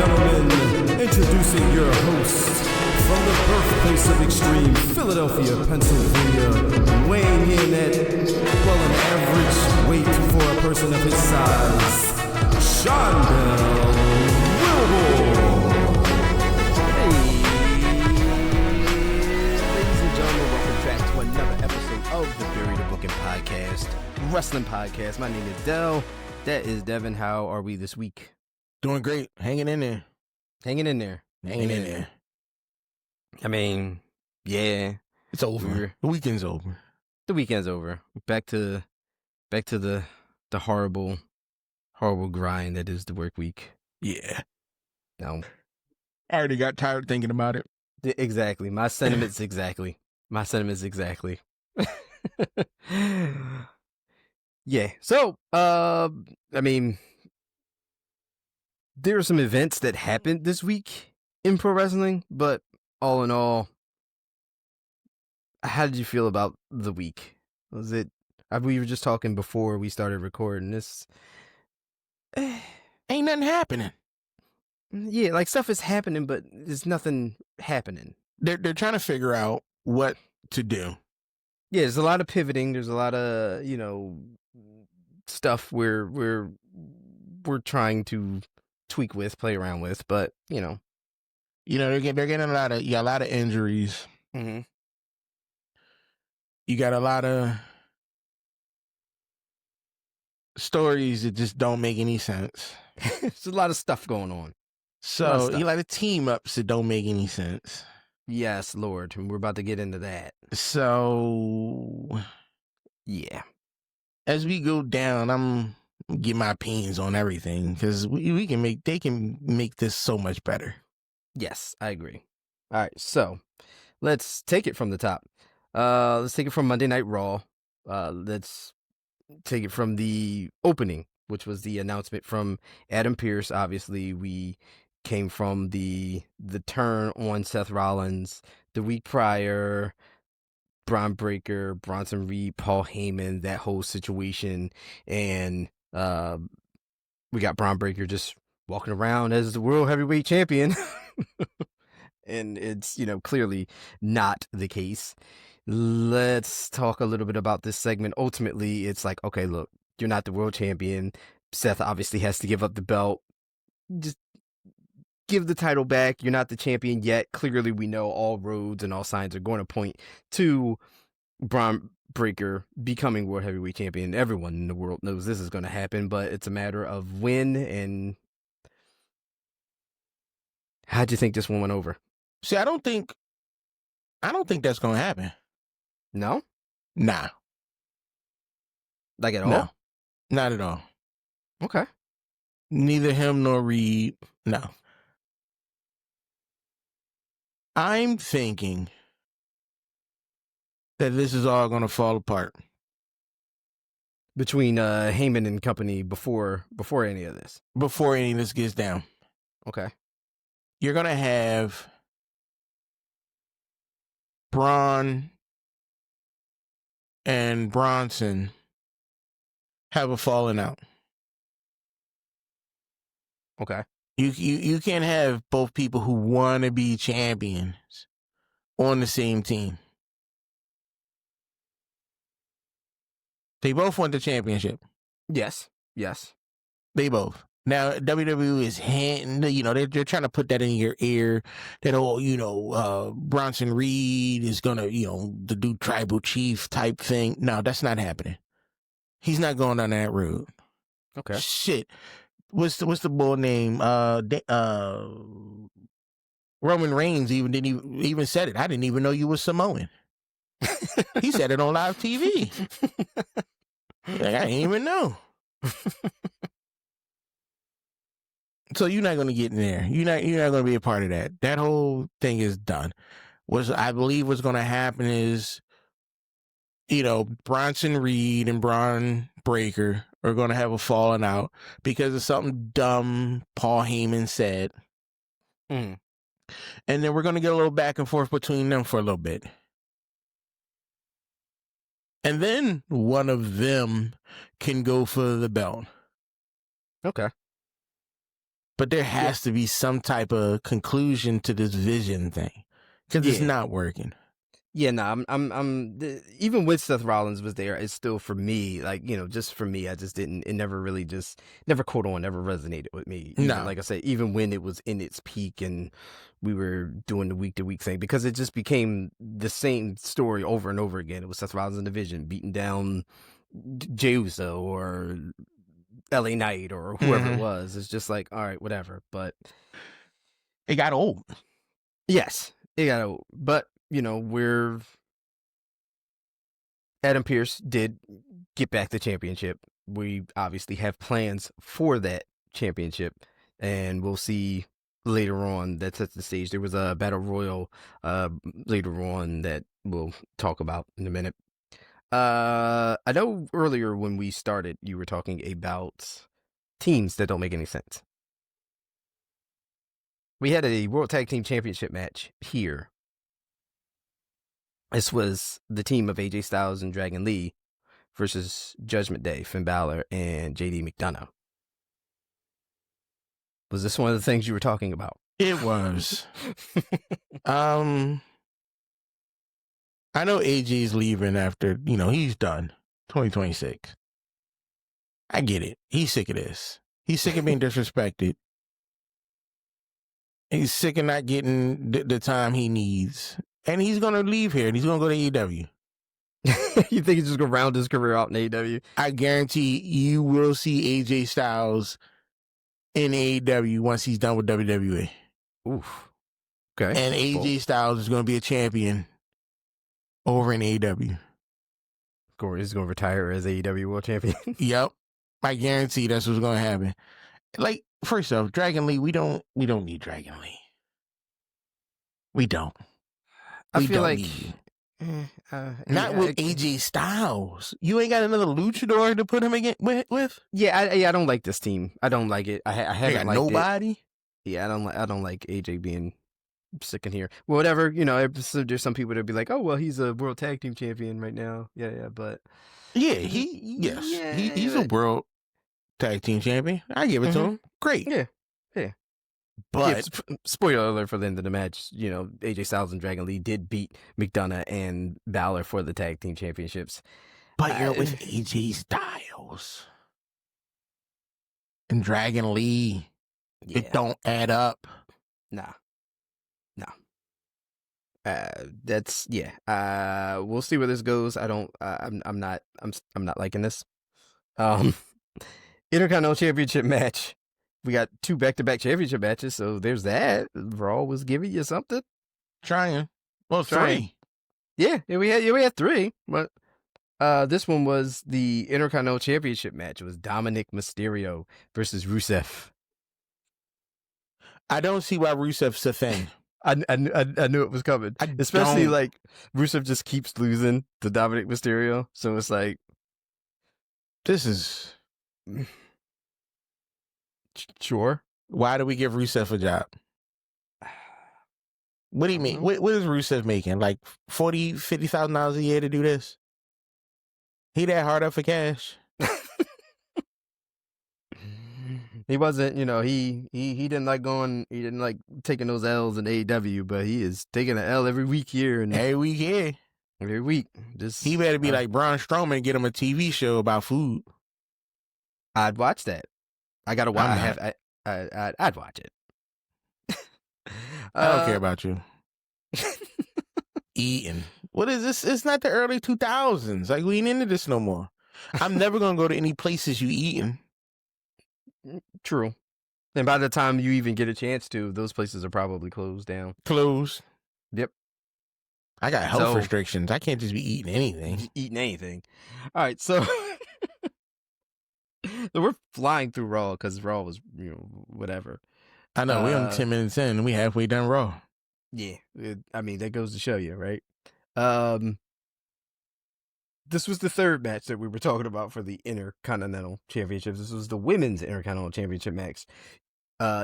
gentlemen, introducing your host from the birthplace of extreme, Philadelphia, Pennsylvania, weighing in at, well, an average weight for a person of his size, Sean Bell Wilbur. Hey, ladies and gentlemen, welcome back to another episode of the Buried the Booking Podcast, Wrestling Podcast. My name is Del. That is Devin. How are we this week? Doing great. Hanging in there. Hanging in there. I mean, yeah. It's over. The weekend's over. The weekend's over. Back to the horrible grind that is the work week. Yeah. No. I already got tired thinking about it. Exactly. My sentiments exactly. Yeah. So, I mean, there are some events that happened this week in pro wrestling, but all in all, how did you feel about the week? Was it, we were just talking before we started recording this. Ain't nothing happening. Yeah, like stuff is happening, but there's nothing happening. They're trying to figure out what to do. Yeah, there's a lot of pivoting. There's a lot of, stuff we're trying to tweak with, play around with, but they're getting a lot of injuries. Mm-hmm. You got a lot of stories that just don't make any sense. There's a lot of stuff going on. So you like the team ups that don't make any sense. Yes, Lord, and we're about to get into that. So yeah, as we go down, I'm get my opinions on everything because they can make this so much better. Yes, I agree. All right, so let's take it from the top. Let's take it from Monday Night Raw. Let's take it from the opening, which was the announcement from Adam Pearce. Obviously, we came from the turn on Seth Rollins the week prior. Braun Breaker, Bronson Reed, Paul Heyman, that whole situation, and we got Braun Breaker just walking around as the World Heavyweight Champion, and it's clearly not the case. Let's talk a little bit about this segment. Ultimately, it's like, okay, look, you're not the world champion. Seth obviously has to give up the belt. Just give the title back. You're not the champion yet. Clearly, we know all roads and all signs are going to point to Braun Breaker becoming World Heavyweight Champion. Everyone in the world knows this is going to happen, but it's a matter of when. And how'd you think this one went over? See, I don't think that's going to happen. No? Nah. Like at all? No. Not at all. Okay. Neither him nor Reed. No. I'm thinking that this is all going to fall apart. Between Heyman and company before any of this? Before any of this gets down. Okay. You're going to have Braun and Bronson have a falling out. Okay. You can't have both people who want to be champions on the same team. They both want the championship. Yes. They both. Now, WWE is they're trying to put that in your ear that, Bronson Reed is going to do tribal chief type thing. No, that's not happening. He's not going down that road. Okay. Shit. What's the bull name? Roman Reigns even said it. I didn't even know you were Samoan. He said it on live TV. Like, I didn't even know. So you're not going to get in there. You're not going to be a part of that. That whole thing is done. I believe what's going to happen is, Bronson Reed and Braun Breaker are going to have a falling out because of something dumb Paul Heyman said. Mm. And then we're going to get a little back and forth between them for a little bit. And then one of them can go for the belt. Okay. But there has to be some type of conclusion to this vision thing because it's not working. Yeah, no, even with Seth Rollins was there, it's still for me, like, just for me, it never really never caught on, never resonated with me. Even, like I said, even when it was in its peak and we were doing the week-to-week thing, because it just became the same story over and over again. It was Seth Rollins in the Vision beating down Jey Uso or LA Knight or whoever it was. It's just like, all right, whatever. But it got old. Yes, it got old. But Adam Pearce did get back the championship. We obviously have plans for that championship, and we'll see later on that sets the stage. There was a battle royal later on that we'll talk about in a minute. I know earlier when we started, you were talking about teams that don't make any sense. We had a World Tag Team Championship match here. This was the team of AJ Styles and Dragon Lee versus Judgment Day, Finn Bálor, and JD McDonagh. Was this one of the things you were talking about? It was. I know AJ's leaving after, he's done. 2026. I get it. He's sick of this. He's sick of being disrespected. He's sick of not getting the time he needs. And he's going to leave here and he's going to go to AEW. You think he's just going to round his career out in AEW? I guarantee you will see AJ Styles in AEW once he's done with WWE. Oof. Okay. And AJ Styles is going to be a champion over in AEW. He's going to retire as AEW World Champion. Yep. I guarantee that's what's going to happen. Like, first off, Dragon Lee, we don't need Dragon Lee. We don't. I feel like not with AJ Styles. You ain't got another luchador to put him again with. Yeah, I don't like this team. I don't like it. I haven't liked nobody. It. Yeah, I don't like AJ being sick in here. Well, whatever. There's some people that be like, oh well, he's a World Tag Team Champion right now. Yeah, but he's a World Tag Team Champion. I give it to him. Great. Yeah. But spoiler alert for the end of the match, AJ Styles and Dragon Lee did beat McDonagh and Bálor for the tag team championships. But you're with AJ Styles and Dragon Lee. Yeah. It don't add up. No. That's we'll see where this goes. I'm not liking this. Intercontinental Championship match. We got 2 back-to-back championship matches, so there's that. Raw was giving you something. Trying. Well, 3. Yeah, we had 3, but this one was the Intercontinental Championship match. It was Dominik Mysterio versus Rusev. I don't see why Rusev's a thing. I knew it was coming. Especially like Rusev just keeps losing to Dominik Mysterio, so it's like this is. Sure. Why do we give Rusev a job? What do you mean? What is Rusev making? Like $50,000 a year to do this? He that hard up for cash? He wasn't, he didn't like going. He didn't like taking those L's in AEW, but he is taking an L every week here and every week here. Every week. He better be like Braun Strowman and get him a TV show about food. I'd watch that. I gotta watch. I'd watch it. I don't care about you. Eating. What is this? It's not the early 2000s. Like, we ain't into this no more. I'm never gonna go to any places you eating. True. And by the time you even get a chance to, those places are probably closed down. Closed. Yep. I got health restrictions. I can't just be eating anything. All right, so we're flying through Raw because Raw was, whatever. I know. We're only 10 minutes in and we halfway done Raw. Yeah. That goes to show you, right? This was the third match that we were talking about for the Intercontinental Championships. This was the Women's Intercontinental Championship match.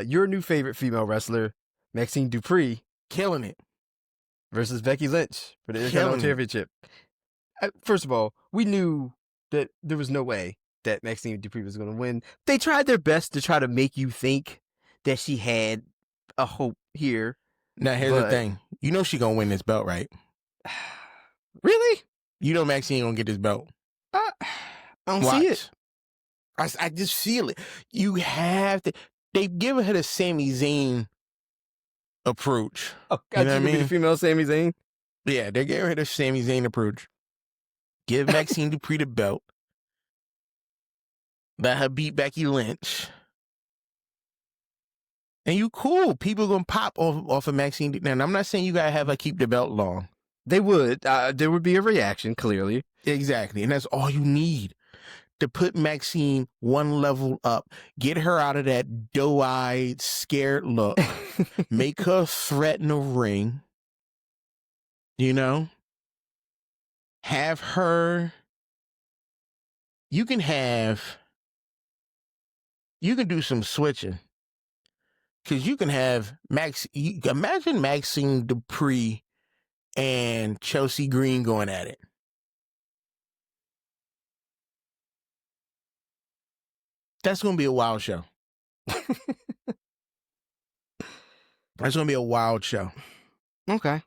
Your new favorite female wrestler, Maxxine Dupri, killing it, versus Becky Lynch for the Intercontinental Championship. First of all, we knew that there was no way that Maxxine Dupri was going to win. They tried their best to try to make you think that she had a hope here. Now, here's the But- thing. You know she gonna win this belt, right? Really? You know Maxxine gonna get this belt. I don't see it. I just feel it. You have to. They've given her the Sami Zayn approach. Oh, You know what I to be the mean? female Sami Zayn. Yeah, they're giving her the Sami Zayn approach. Give Maxxine Dupri the belt. Let her beat Becky Lynch. And you cool. People gonna pop off of Maxxine. Now, I'm not saying you gotta have her keep the belt long. They would. There would be a reaction, clearly. Exactly. And that's all you need to put Maxxine one level up. Get her out of that doe-eyed, scared look. Make her threaten the ring. You know? Have her. You can do some switching. Because you can have imagine Maxxine Dupri and Chelsea Green going at it. That's going to be a wild show. That's going to be a wild show. Okay.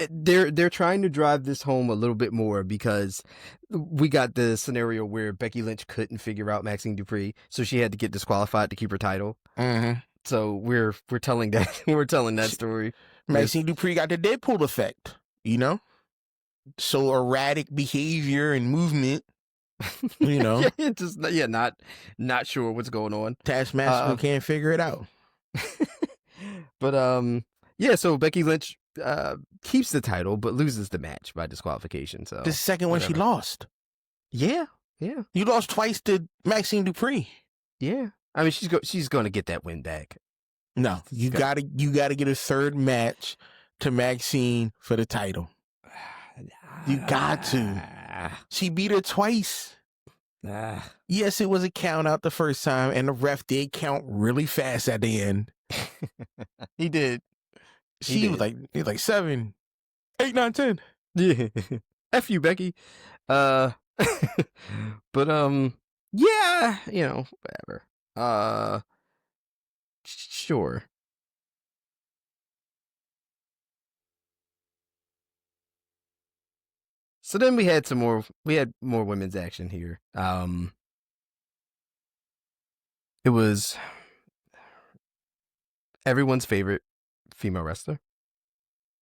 They're trying to drive this home a little bit more because we got the scenario where Becky Lynch couldn't figure out Maxxine Dupri, so she had to get disqualified to keep her title. Mm-hmm. So we're telling that story. Maxxine Dupri got the Deadpool effect, you know? So erratic behavior and movement, you know? Not sure what's going on. Taskmaster can't figure it out. But so Becky Lynch keeps the title but loses the match by disqualification. So The second one she whatever. lost. Yeah. You lost twice to Maxxine Dupri. Yeah. I mean, she's going to get that win back. No, you gotta get a third match to Maxxine for the title. You got to. She beat her twice. Yes, it was a count out the first time, and the ref did count really fast at the end. He did. He was like 7, 8, 9, 10. Yeah. F you, Becky. But yeah, whatever. Sure. So then we had more women's action here. It was everyone's favorite female wrestler,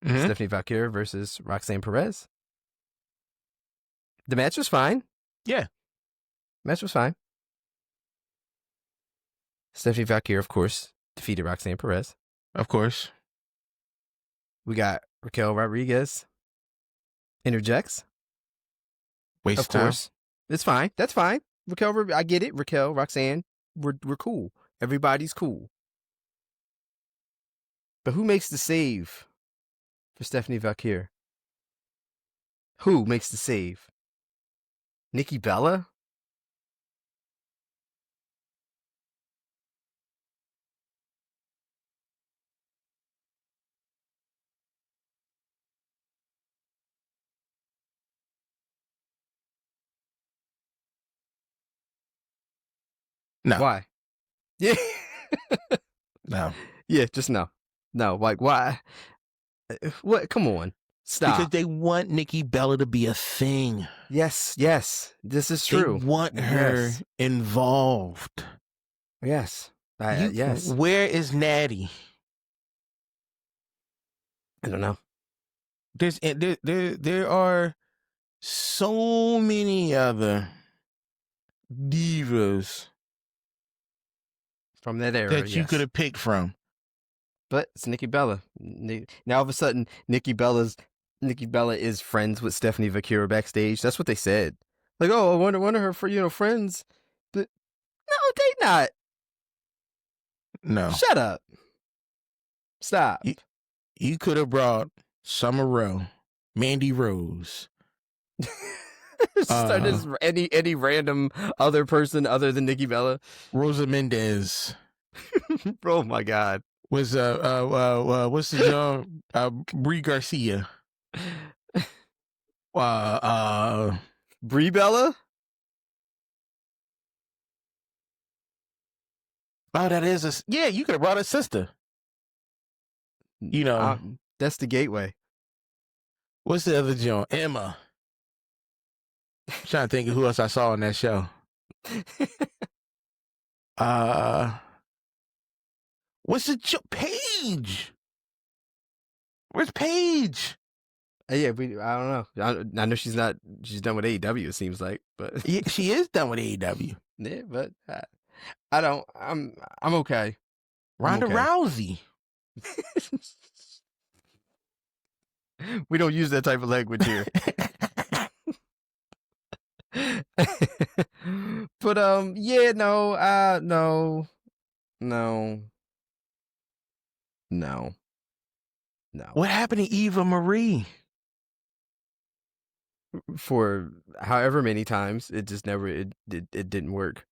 Mhm. Stephanie Vaquer versus Roxanne Perez. The match was fine. Yeah. Match was fine. Stephanie Vaquer, of course, defeated Roxanne Perez. Of course. We got Raquel Rodriguez interjects. Waste Of of time. course. It's fine. That's fine. Raquel, I get it. Raquel, Roxanne, we're cool. Everybody's cool. But who makes the save for Stephanie Vaquer? Who makes the save? Nikki Bella? No. Why? Yeah. No. Yeah, just no. No, like, why? What? Come on. Stop. Because they want Nikki Bella to be a thing. Yes. This is They true. want her Yes. involved. Yes. Yes. Where is Natty? I don't know. There are so many other divas From that era, that you yes. could have picked from. But it's Nikki Bella. Now all of a sudden, Nikki Bella is friends with Stephanie Vaquer backstage. That's what they said. Like, oh, one of her friends. But no, they not. No. Shut up. Stop. You could have brought Summer Rae, Mandy Rose. Any random other person other than Nikki Bella. Rosa Mendez. Oh my God. Was what's the John Brie Garcia. Brie Bella? Oh, that is yeah. You could have brought a sister. You know, that's the gateway. what's the other joint? Emma. I'm trying to think of who else I saw on that show. What's the Paige? Where's Paige? Yeah, I don't know. I know she's done with AEW. It seems like, but Yeah, she is done with AEW. Yeah, but I don't. I'm okay. Ronda Rousey. We don't use that type of language here. But yeah, no. What happened to Eva Marie? For however many times, it just never it didn't work.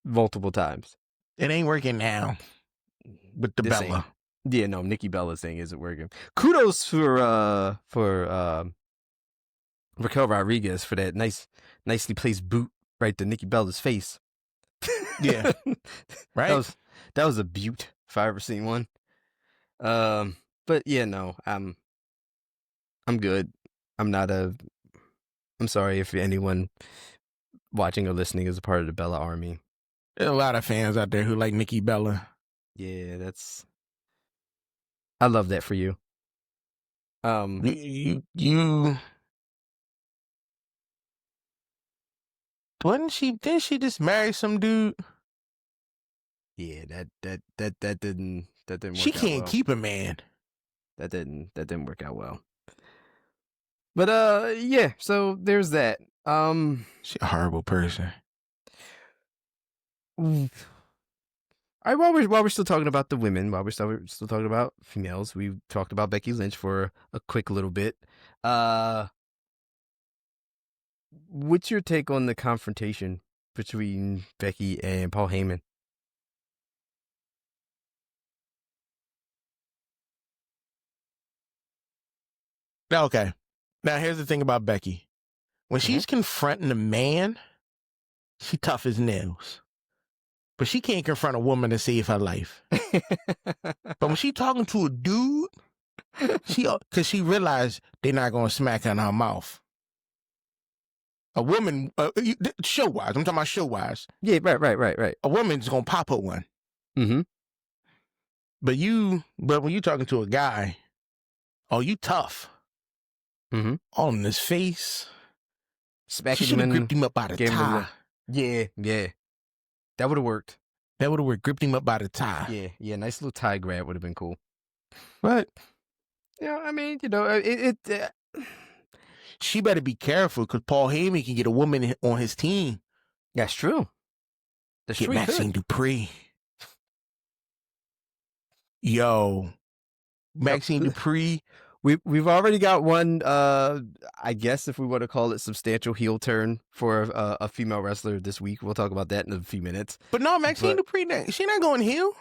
Multiple times. It ain't working now. With the Bella. Yeah, no, Nikki Bella's thing isn't working. Kudos for Raquel Rodriguez for that nicely placed boot right to Nikki Bella's face. Yeah. Right. That was a beaut if I ever seen one. But yeah, no, I'm good. I'm sorry if anyone watching or listening is a part of the Bella Army. There's a lot of fans out there who like Nikki Bella. Yeah, I love that for you. You didn't she just marry some dude? Yeah, that didn't work she out can't well. keep a man. That didn't work out well. But yeah, so there's that. She's a horrible person. All right, while we're still talking about the women, while we're still talking about females, we talked about Becky Lynch for a quick little bit. What's your take on the confrontation between Becky and Paul Heyman? Okay. Now, here's the thing about Becky. When she's confronting a man, she tough as nails. But she can't confront a woman to save her life. But when she talking to a dude, because she realized they're not going to smack her in her mouth. A woman, show-wise, I'm talking about show-wise. Yeah, right. A woman's going to pop her one. Mm-hmm. But when you're talking to a guy, you tough. Mm-hmm. All in his face. Smacking she should have him, gripped him up by the tie. Yeah. That would have worked. Gripped him up by the tie. Yeah. Nice little tie grab would have been cool. But, I mean, she better be careful because Paul Heyman can get a woman on his team. That's true. Get Maxxine Dupri. Yo. Maxxine Dupri. We've already got one, I guess if we want to call it substantial heel turn for a female wrestler this week. We'll talk about that in a few minutes. But no, Maxxine Dupri, she not going heel.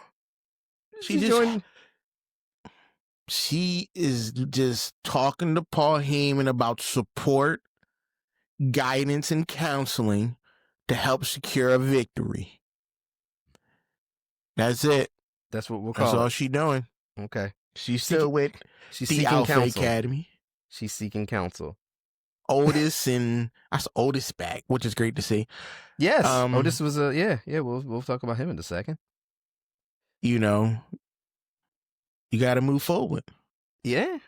She is just talking to Paul Heyman about support, guidance, and counseling to help secure a victory. That's it. That's what we'll call That's it. all she doing. Okay. She's still with the Alpha Academy. She's seeking counsel. Otis Otis back, which is great to see. Yes. Otis was we'll talk about him in a second. You got to move forward. Yeah.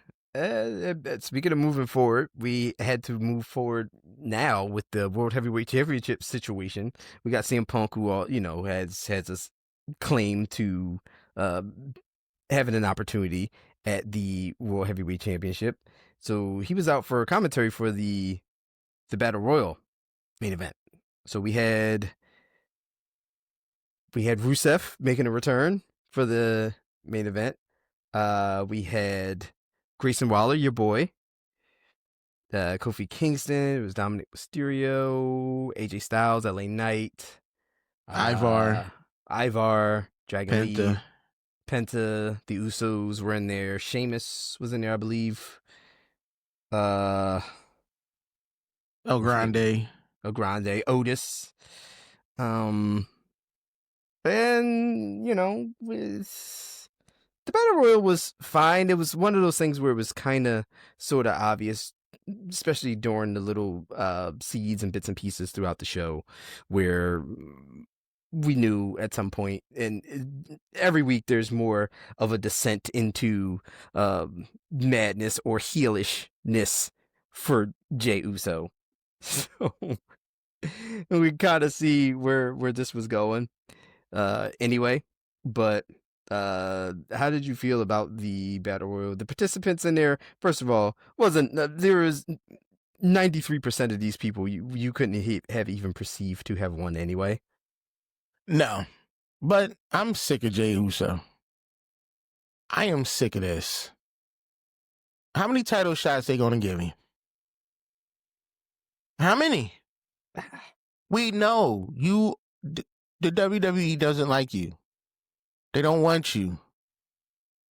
Speaking of moving forward, we had to move forward now with the World Heavyweight Championship situation. We got CM Punk, who has a claim to having an opportunity at the World Heavyweight Championship. So he was out for commentary for the Battle Royal main event. So we had Rusev making a return for the main event. We had Grayson Waller, your boy. Kofi Kingston. It was Dominik Mysterio, AJ Styles, LA Knight, Ivar, Dragunov, Penta, the Usos were in there. Sheamus was in there, I believe. El Grande, Otis. And, the Battle Royal was fine. It was one of those things where it was kind of sort of obvious, especially during the little seeds and bits and pieces throughout the show where we knew at some point, and every week there's more of a descent into madness or heelishness for Jey Uso. So we kind of see where this was going anyway. But how did you feel about the Battle Royal? The participants in there, first of all, there was 93% of these people you couldn't have even perceived to have won anyway. No, but I'm sick of Jey Uso. I am sick of this. How many title shots they gonna give me? How many? We know the WWE doesn't like you. They don't want you.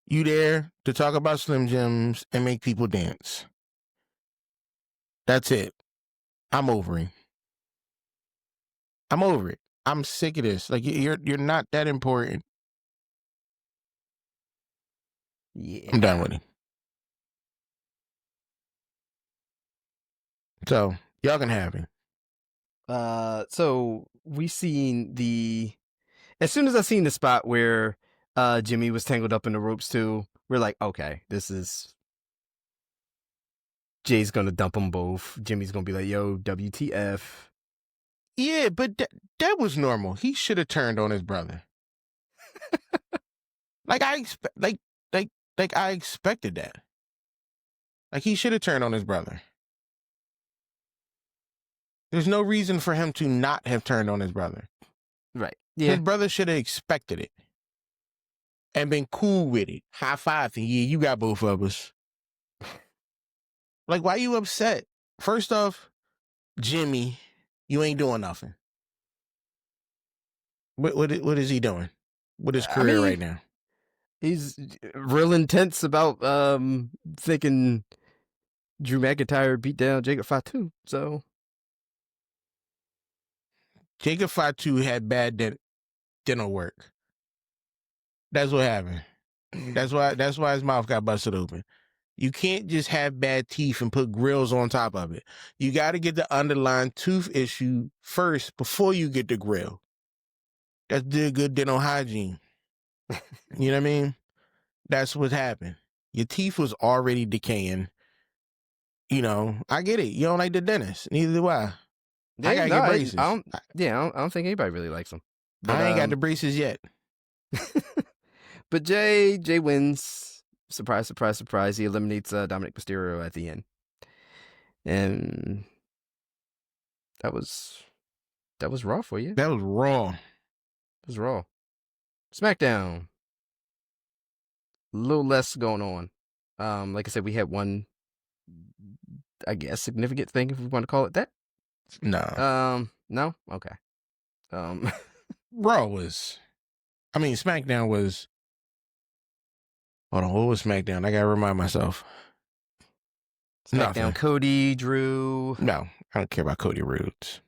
You there to talk about Slim Jims and make people dance. That's it. I'm over it. I'm over it. I'm sick of this. Like, you're not that important. Yeah. I'm done with it. So, y'all can have it. So we seen as soon as I seen the spot where Jimmy was tangled up in the ropes too, we're like, okay, this is Jay's gonna dump them both. Jimmy's gonna be like, yo, WTF. Yeah, but that was normal. He should have turned on his brother. I expected that. Like, he should have turned on his brother. There's no reason for him to not have turned on his brother. Right. Yeah. His brother should have expected it and been cool with it. High five and yeah, you got both of us. Like, why you upset? First off, Jimmy, you ain't doing nothing. What is he doing with his career right now? He's real intense about thinking Drew McIntyre beat down Jacob Fatu. So Jacob Fatu had bad dental work. That's what happened. That's why his mouth got busted open. You can't just have bad teeth and put grills on top of it. You got to get the underlying tooth issue first before you get the grill. That's good dental hygiene. You know what I mean? That's what happened. Your teeth was already decaying. I get it. You don't like the dentist. Neither do I. I gotta get braces. I don't think anybody really likes them. But I ain't got the braces yet. But Jay wins. Surprise, surprise, surprise. He eliminates Dominik Mysterio at the end. And that was Raw for you. That was Raw. It was Raw. SmackDown. A little less going on. Like I said, we had one, I guess, significant thing, if we want to call it that. No. No? Okay. SmackDown was. Hold on, what was SmackDown? I gotta remind myself. SmackDown, Nothing. Cody, Drew. No, I don't care about Cody Rhodes.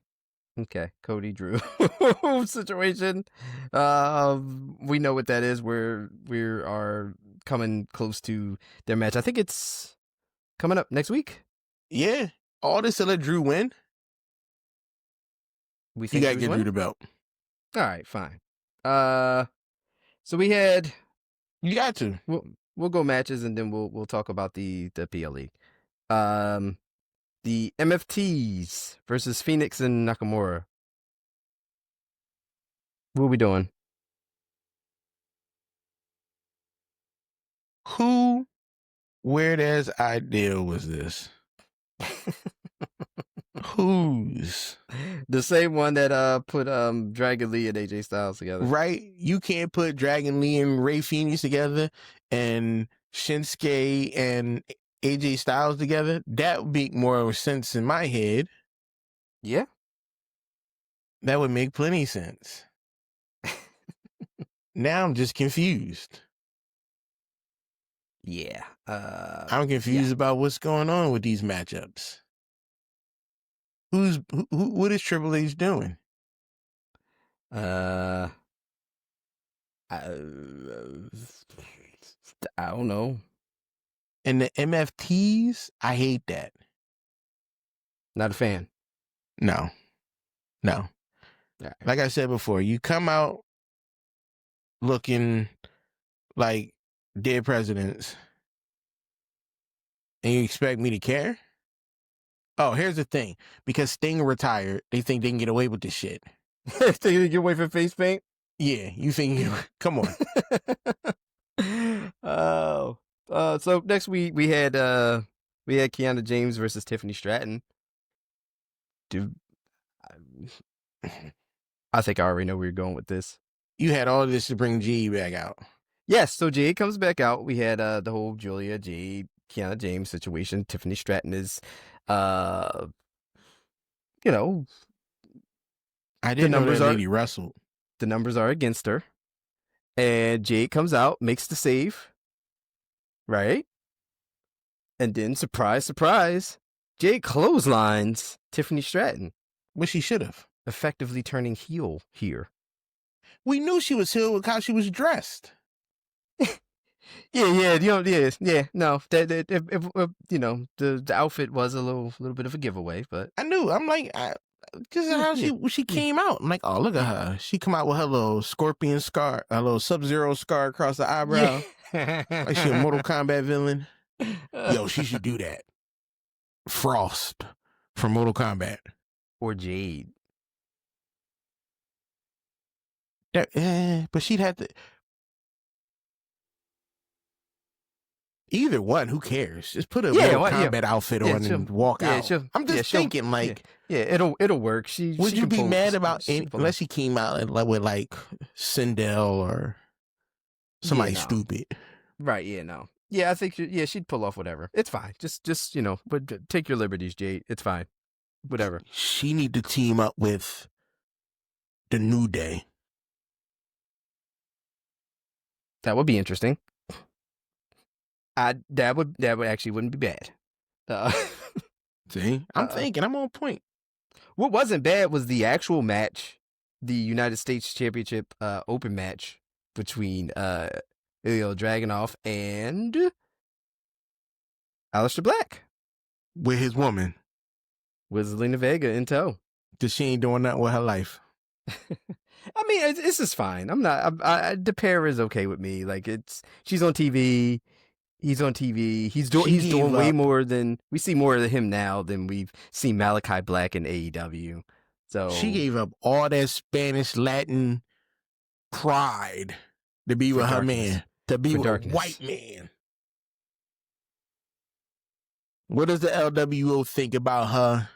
Okay, Cody, Drew situation. We know what that is. We are coming close to their match. I think it's coming up next week. Yeah, all this to let Drew win. We You think gotta get Drew the belt. All right, fine. So we had. You got to. We'll go matches and then we'll talk about the PLE. The MFTs versus Phoenix and Nakamura. What are we doing? Who weird ass idea was this? Whose? The same one that put Dragon Lee and AJ Styles together. Right? You can't put Dragon Lee and Rey Fenix together and Shinsuke and AJ Styles together. That would make more sense in my head. Yeah. That would make plenty of sense. Now I'm just confused. Yeah. I'm confused about what's going on with these matchups. What is Triple H doing? I don't know. And the MFTs, I hate that. Not a fan. No. Right. Like I said before, you come out looking like dead presidents and you expect me to care? Oh, here's the thing. Because Sting retired, they think they can get away with this shit. They can get away from face paint? Yeah, you think, come on. Oh. So next we had Kiana James versus Tiffany Stratton. Dude, I think I already know where you're going with this. You had all this to bring G back out. Yes, so Jade comes back out. We had the whole Giulia, Jade, Kiana James situation. Tiffany Stratton is, I didn't know that lady wrestled. The numbers are against her. And Jade comes out, makes the save. Right? And then, surprise, surprise, Jade clotheslines Tiffany Stratton. But she should have. Effectively turning heel here. We knew she was heel with how she was dressed. No, the outfit was a little bit of a giveaway, but I knew. I'm like, just how she came out. I'm like, oh, look at her. She come out with her little scorpion scar, a little Sub-Zero scar across the eyebrow. Yeah. Like she a Mortal Kombat villain. Yo, she should do that. Frost from Mortal Kombat. Or Jade. But she'd have to. Either one, who cares? Just put a Mortal Kombat outfit on and walk out. I'm just thinking, it'll work. Would you be mad about unless she came out with like Sindel or somebody stupid? Right? Yeah, no. Yeah, I think she'd pull off whatever. It's fine. Just but take your liberties, Jade. It's fine. Whatever. She need to team up with the New Day. That would be interesting. That would actually wouldn't be bad. See, I'm thinking I'm on point. What wasn't bad was the actual match, the United States Championship open match between Ilja Dragunov and Aleister Black with his woman, with Zelina Vega in tow. Cause she ain't doing nothing with her life. I mean, this is fine. I'm not. The pair is okay with me. Like she's on TV. He's on TV. He's doing way more than we see more of him now than we've seen Malachi Black in AEW. So she gave up all that Spanish Latin pride to be with her man, to be with a white man. What does the LWO think about her?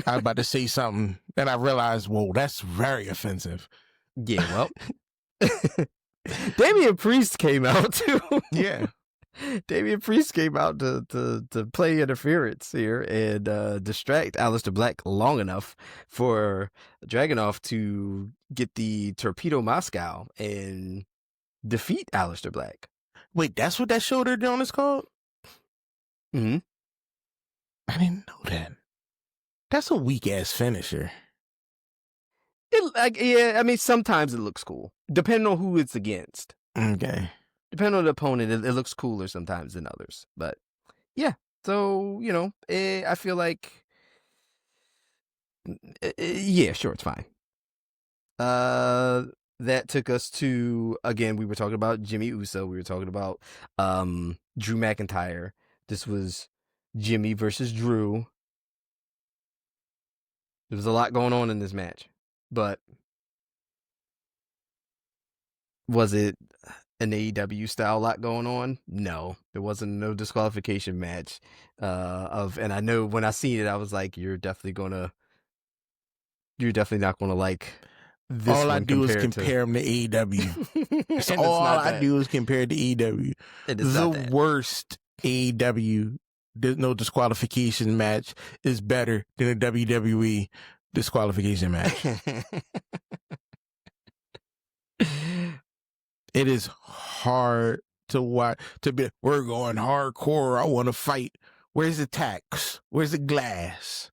I was about to say something, then I realized, whoa, that's very offensive. Yeah, well. Damian Priest came out too. Yeah. Damian Priest came out to play interference here and distract Aleister Black long enough for Dragunov to get the Torpedo Moscow and defeat Aleister Black. Wait, that's what that shoulder down is called? Mm-hmm. I didn't know that. That's a weak ass finisher. I mean, sometimes it looks cool, depending on who it's against. Okay. Depending on the opponent, it looks cooler sometimes than others. But yeah, so I feel like, yeah, sure, it's fine. That took us to, again, we were talking about Jimmy Uso. We were talking about Drew McIntyre. This was Jimmy versus Drew. There was a lot going on in this match. But was it an AEW style lot going on? No, there wasn't no disqualification match. And I know when I seen it, I was like, you're definitely not gonna like this. All I do is compare them to AEW. That's all I do is compare it to AEW. The worst AEW, there's no disqualification match is better than a WWE disqualification match. It is hard to watch. We're going hardcore. I want to fight. Where's the tacks? Where's the glass?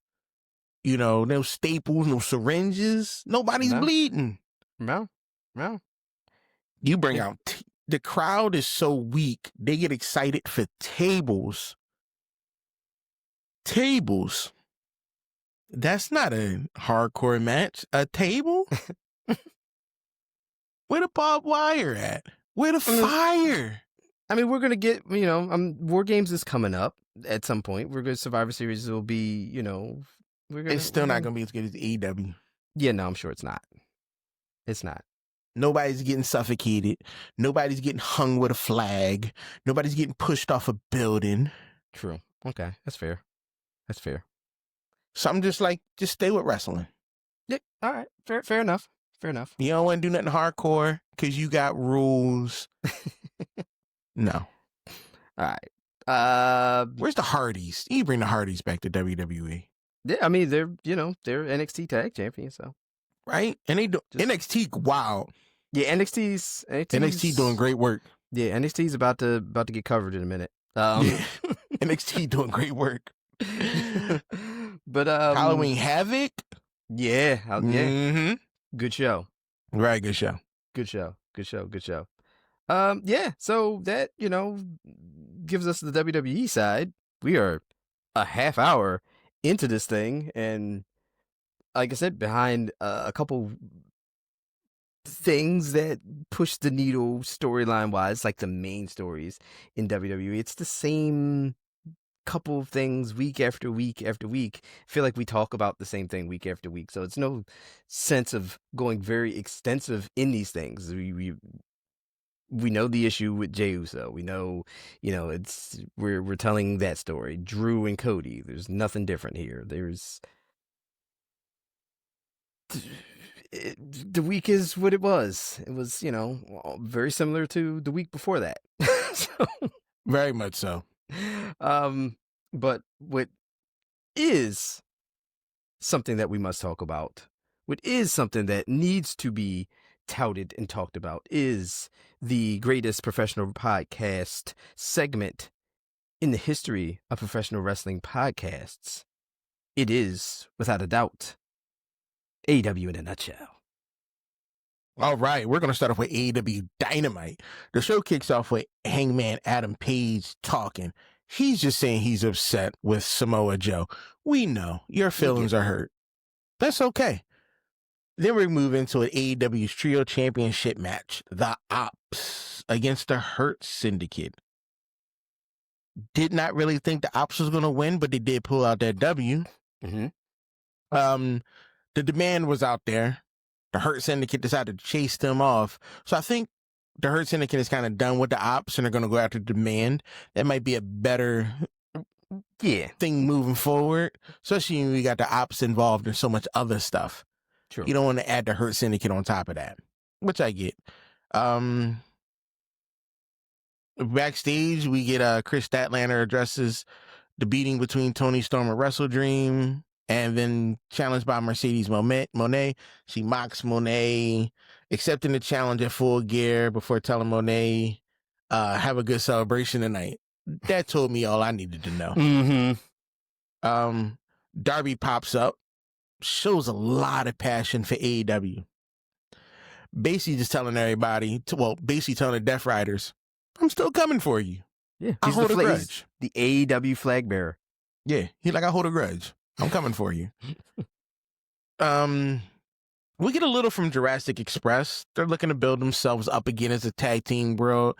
No staples, no syringes. Nobody's bleeding. No. Well, You bring out the crowd is so weak. They get excited for tables. Tables. That's not a hardcore match. A table? Where the barbed wire at? Where the fire? I mean, we're gonna get, War Games is coming up at some point. We're good. Survivor Series will be, It's still not gonna be as good as AEW. Yeah, no, I'm sure it's not. It's not. Nobody's getting suffocated. Nobody's getting hung with a flag. Nobody's getting pushed off a building. True. Okay, that's fair. That's fair. So I'm just stay with wrestling. Yeah. All right. Fair enough. Fair enough. You don't want to do nothing hardcore because you got rules. No. All right. Where's the Hardys? You bring the Hardys back to WWE. Yeah, I mean they're NXT Tag Champions, so right, and they do NXT. Wow. Yeah, NXT doing great work. Yeah, NXT's about to get covered in a minute. Yeah. NXT doing great work. But Halloween Havoc. Yeah. Mm-hmm. Good show. Right, good show. Yeah, so that, gives us the WWE side. We are a half hour into this thing, and like I said, behind a couple things that push the needle storyline wise, like the main stories in WWE. It's the same couple of things week after week after week. I feel like we talk about the same thing week after week, so it's no sense of going very extensive in these things. We know the issue with Jey Uso. We know, it's we're telling that story. Drew and Cody. There's nothing different here. The week is what it was. It was, very similar to the week before that. So, very much so. But what is something that we must talk about, what is something that needs to be touted and talked about, is the greatest professional podcast segment in the history of professional wrestling podcasts. It is, without a doubt, AEW in a nutshell. All right, we're going to start off with AEW Dynamite. The show kicks off with Hangman Adam Page talking. He's just saying he's upset with Samoa Joe. We know your feelings are hurt. That's okay. Then we move into an AEW's Trio Championship match. The Ops against the Hurt Syndicate. Did not really think the Ops was going to win, but they did pull out that W. Mm-hmm. The demand was out there. The Hurt Syndicate decided to chase them off. So I think the Hurt Syndicate is kind of done with the Ops and they're going to go after demand. That might be a better thing moving forward, especially when we got the Ops involved in so much other stuff. True. You don't want to add the Hurt Syndicate on top of that, which I get. Backstage, we get Chris Statlander addresses the beating between Toni Storm and Wrestle Dream, and then challenged by Mercedes Moné. She mocks Moné, accepting the challenge at Full Gear before telling Moné, have a good celebration tonight. That told me all I needed to know. Mm-hmm. Darby pops up, shows a lot of passion for AEW. Basically just telling everybody, basically telling the Death Riders, I'm still coming for you. Yeah, I hold a grudge. The AEW flag bearer. Yeah, he's like, I hold a grudge. I'm coming for you. We get a little from Jurassic Express. They're looking to build themselves up again as a tag team world.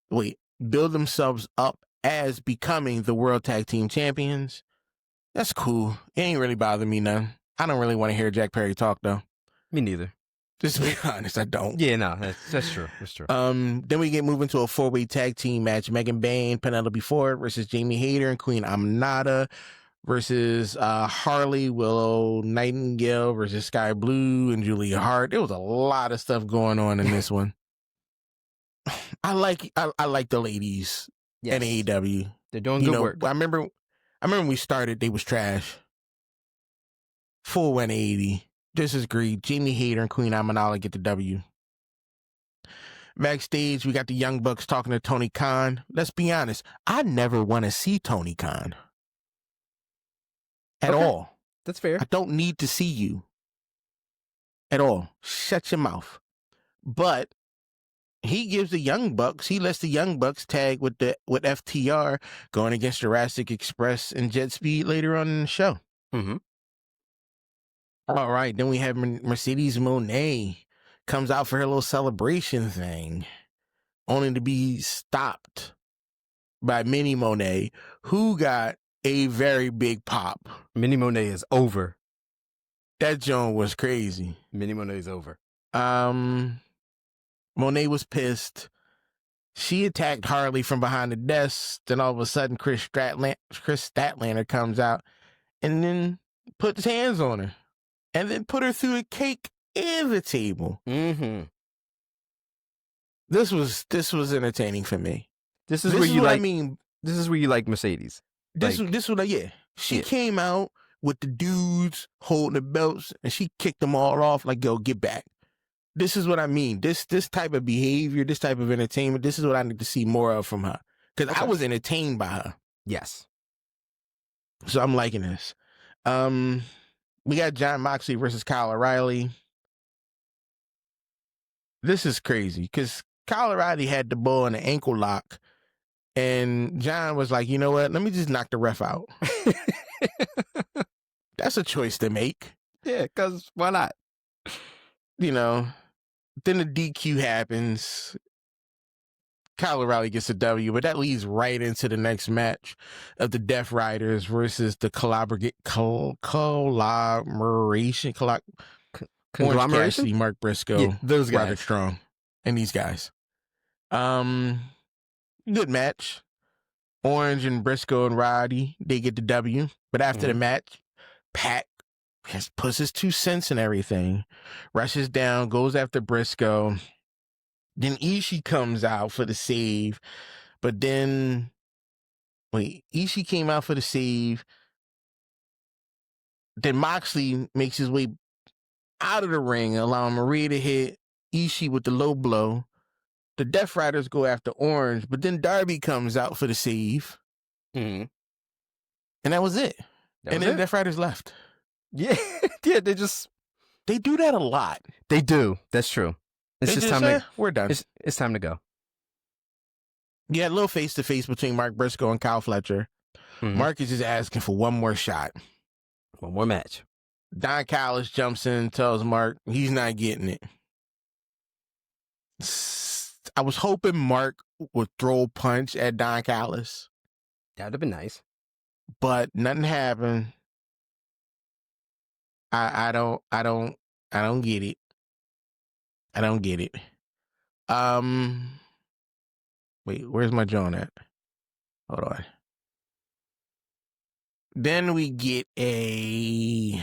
Build themselves up as becoming the World Tag Team Champions. That's cool. It ain't really bothering me none. I don't really want to hear Jack Perry talk though. Me neither. Just to be honest, I don't. Yeah, no, that's true. That's true. Then we get moving to a 4-way tag team match. Megan Bayne, Penelope Ford versus Jamie Hayter and Queen Aminata versus Harley, Willow Nightingale versus Sky Blue and Julia Hart. There was a lot of stuff going on in this one. I like the ladies in AEW. They're doing good work. I remember when we started, they was trash. Full 180. Disagreed. Jamie Hayter and Queen Aminata get the W. Backstage, we got the Young Bucks talking to Tony Khan. Let's be honest. I never want to see Tony Khan. At all. That's fair. I don't need to see you. At all. Shut your mouth. But he gives the Young Bucks, he lets the Young Bucks tag with FTR going against Jurassic Express and Jet Speed later on in the show. Mm-hmm. All right, then we have Mercedes Moné comes out for her little celebration thing, only to be stopped by Mini Monet, who got a very big pop. Mini Monet is over. That joint was crazy. Mini Monet is over. Monet was pissed. She attacked Harley from behind the desk. Then all of a sudden, Chris Statlander comes out and then puts hands on her. And then put her through the cake and the table. Mm-hmm. This was entertaining for me. This is where you like. I mean, this is where you like Mercedes. This was like, yeah. She came out with the dudes holding the belts, and she kicked them all off. Like, yo, get back. This is what I mean. This type of behavior, this type of entertainment. This is what I need to see more of from her. Because I was entertained by her. Yes. So I'm liking this. We got Jon Moxley versus Kyle O'Reilly. This is crazy because Kyle O'Reilly had the ball in an ankle lock, and John was like, you know what? Let me just knock the ref out. That's a choice to make. Yeah, because why not? You know, then the DQ happens. Kyle O'Reilly gets a W, but that leads right into the next match of the Death Riders versus the conglomeration. Mark Briscoe, yeah, those guys, Roderick Strong, and these guys. Good match. Orange and Briscoe and Roddy, they get the W. But after the match, Pat puts his 2 cents and everything, rushes down, goes after Briscoe. Then Ishii comes out for the save, but then, Ishii came out for the save. Then Moxley makes his way out of the ring, allowing Maria to hit Ishii with the low blow. The Death Riders go after Orange, but then Darby comes out for the save. Mm-hmm. And that was it. Then the Death Riders left. Yeah, yeah, they do that a lot. They do. That's true. It's just time to. We're done. It's time to go. Yeah, a little face to face between Mark Briscoe and Kyle Fletcher. Mm-hmm. Mark is just asking for one more shot, one more match. Don Callis jumps in, tells Mark he's not getting it. I was hoping Mark would throw a punch at Don Callis. That'd have been nice, but nothing happened. I don't get it. I don't get it. Wait, where's my John at? Hold on. Then we get a...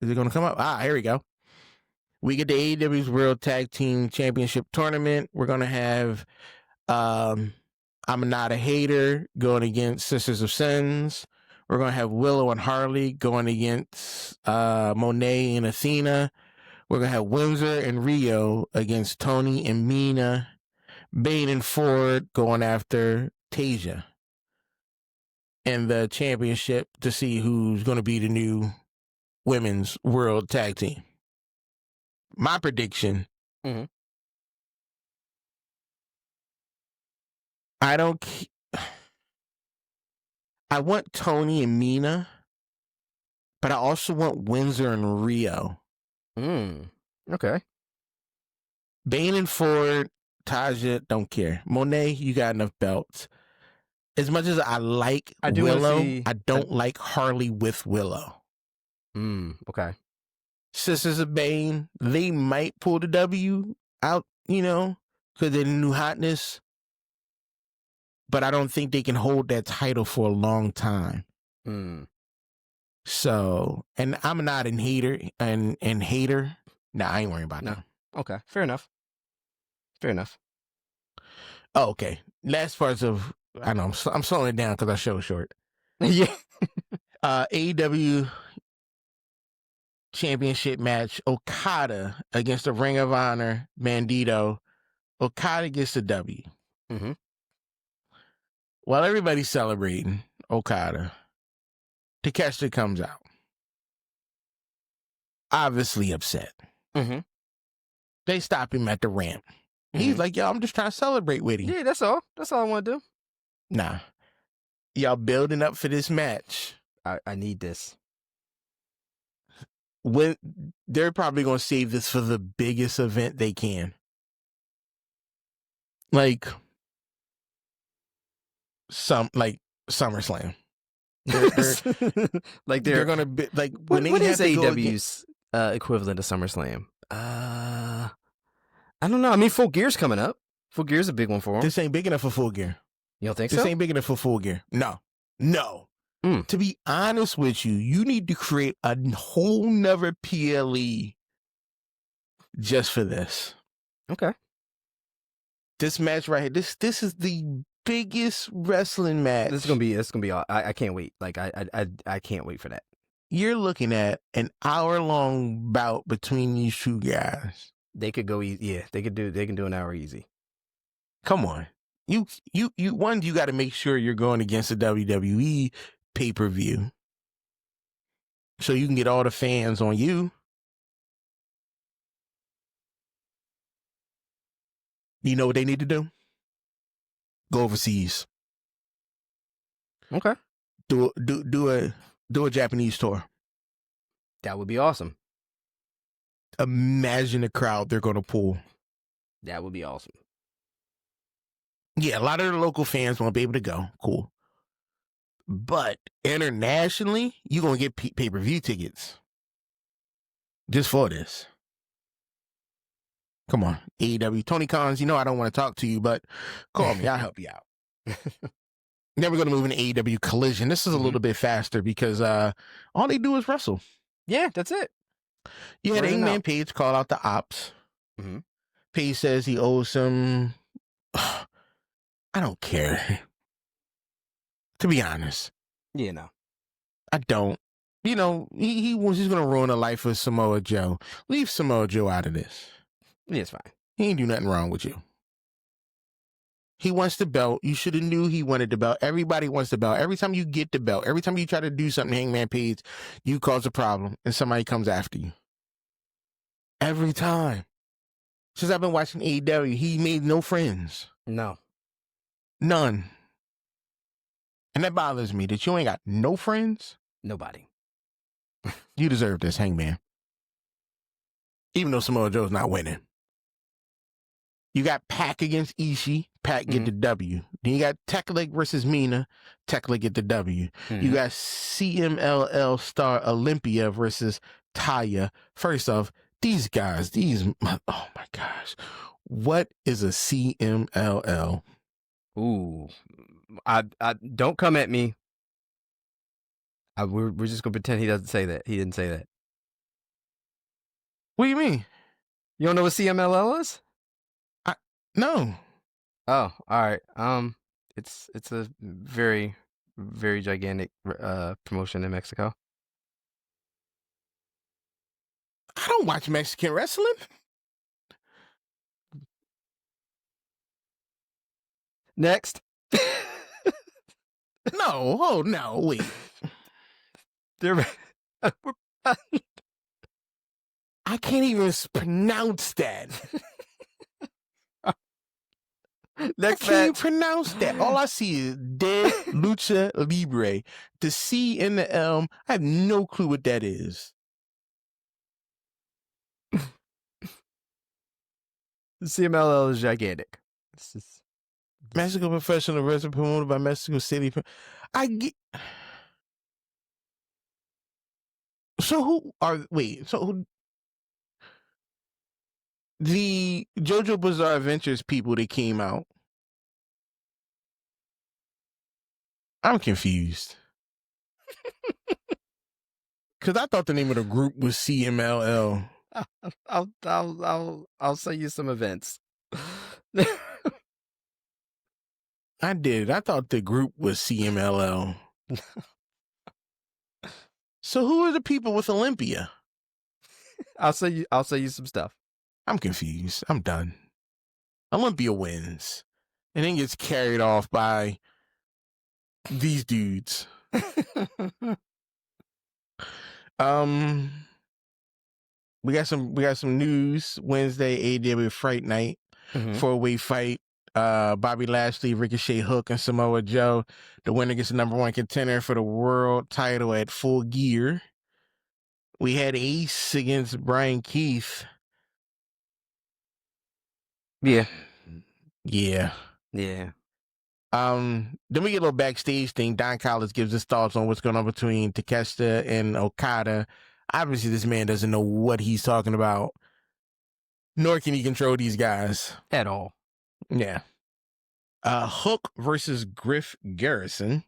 Is it going to come up? Here we go. We get the AEW's World Tag Team Championship Tournament. We're going to have I'm Not a Hater going against Sisters of Sins. We're going to have Willow and Harley going against Monet and Athena. We're going to have Windsor and Rio against Tony and Mina. Bane and Ford going after Tasia. And the championship to see who's going to be the new Women's World Tag Team. My prediction. Mm-hmm. I want Tony and Mina, but I also want Windsor and Rio. Okay. Bane and Ford, Taja, don't care. Monet, you got enough belts. As much as I like Willow, I don't like Harley with Willow. Okay. Sisters of Bane, they might pull the W out, because they're the new hotness. But I don't think they can hold that title for a long time. So, and I'm not a hater and hater. Nah, I ain't worrying about that. Okay, fair enough. Oh, okay. Last parts of, I know, I'm slowing it down because our show is short. Yeah. AEW Championship match, Okada against the Ring of Honor, Bandito. Okada gets the W. Mm-hmm. While everybody's celebrating Okada, Takeshita comes out. obviously upset. Mm-hmm. They stop him at the ramp. He's like, yo, I'm just trying to celebrate with him. Yeah, that's all. That's all I want to do. Nah. Y'all building up for this match. I need this. When they're probably going to save this for the biggest event they can. Like SummerSlam. They're going to be like, what is AEW's equivalent of SummerSlam? I don't know. I mean, Full Gear's coming up. Full Gear's a big one for them. This ain't big enough for Full Gear. You don't think This so? ain't big enough for Full Gear. No. To be honest with you, you need to create a whole nother PLE just for this. Okay. This match right here, this is the biggest wrestling match. It's gonna be. I can't wait. Like I can't wait for that. You're looking at an hour-long bout between these two guys. They could go easy. Yeah, they can do an hour easy. Come on. You got to make sure you're going against the WWE pay-per-view so you can get all the fans on you. You know what they need to do? Go overseas. Okay. Do a Japanese tour. That would be awesome. Imagine the crowd they're going to pull. That would be awesome. Yeah, a lot of the local fans won't be able to go. Cool. But internationally, you're going to get pay-per-view tickets just for this. Come on, AEW. Tony Khan, you know I don't want to talk to you, but call me. I'll help you out. Then we're going to move into AEW Collision. This is a little bit faster because all they do is wrestle. Yeah, that's it. You had Hangman Page call out the ops. Mm-hmm. Page says he owes him... I don't care. To be honest. Yeah, no. I don't. You know, he's going to ruin the life of Samoa Joe. Leave Samoa Joe out of this. Yeah, it's fine. He ain't do nothing wrong with you. He wants the belt. You should have knew he wanted the belt. Everybody wants the belt. Every time you get the belt, every time you try to do something, Hangman Page, you cause a problem and somebody comes after you. Every time. Since I've been watching AEW, he made no friends. No. None. And that bothers me that you ain't got no friends. Nobody. You deserve this, Hangman. Even though Samoa Joe's not winning. You got Pac against Ishii. Pac get the W. Then you got Tekla versus Mina. Tekla get the W. You got CMLL star Olympia versus Taya. First off, these guys, oh my gosh. What is a CMLL? Ooh. I don't come at me. We're just gonna pretend he doesn't say that. He didn't say that. What do you mean? You don't know what CMLL is? No. Oh, all right. It's a very, very gigantic promotion in Mexico. I don't watch Mexican wrestling. Next. No. Oh, no. Wait. I can't even pronounce that. Next I can't pronounce that. All I see is Dead Lucha Libre. The C and the L, I have no clue what that is. CMLL is gigantic. It's just... Mexico Professional Wrestling promoted by Mexico City. I get... So who... The JoJo Bizarre Adventures people that came out. I'm confused. Because I thought the name of the group was CMLL. I'll send you some events. I did. I thought the group was CMLL. So who are the people with Olympia? I'll send you some stuff. I'm confused. I'm done. Olympia wins and then gets carried off by these dudes. we got some news. Wednesday, AEW Fright Night, 4-way fight. Bobby Lashley, Ricochet, Hook, and Samoa Joe. The winner gets the number 1 contender for the world title at Full Gear. We had Ace against Brian Keith. Yeah. Then we get a little backstage thing. Don Callis gives his thoughts on what's going on between Takeshita and Okada. Obviously, this man doesn't know what he's talking about, nor can he control these guys at all. Yeah. Hook versus Griff Garrison.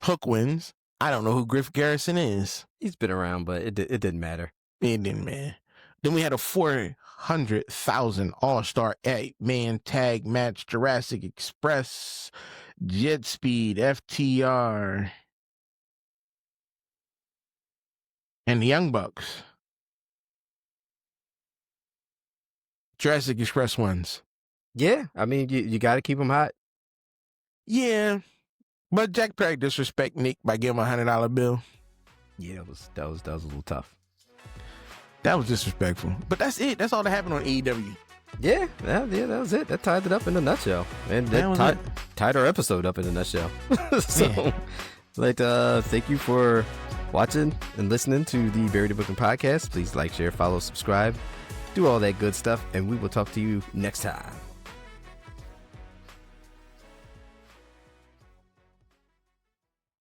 Hook wins. I don't know who Griff Garrison is. He's been around, but it didn't matter. It didn't matter. Then we had a 400,000 All-Star 8-man tag match. Jurassic Express, Jet Speed, FTR, and the Young Bucks. Jurassic Express wins. Yeah, I mean, you got to keep them hot. Yeah, but Jack Perry disrespect Nick by giving him $100 bill. Yeah, that was a little tough. That was disrespectful. But that's it. That's all that happened on AEW. Yeah, that was it. That tied it up in a nutshell. And that tied our episode up in a nutshell. So, thank you for watching and listening to the Buried in Booking podcast. Please like, share, follow, subscribe, do all that good stuff, and we will talk to you next time.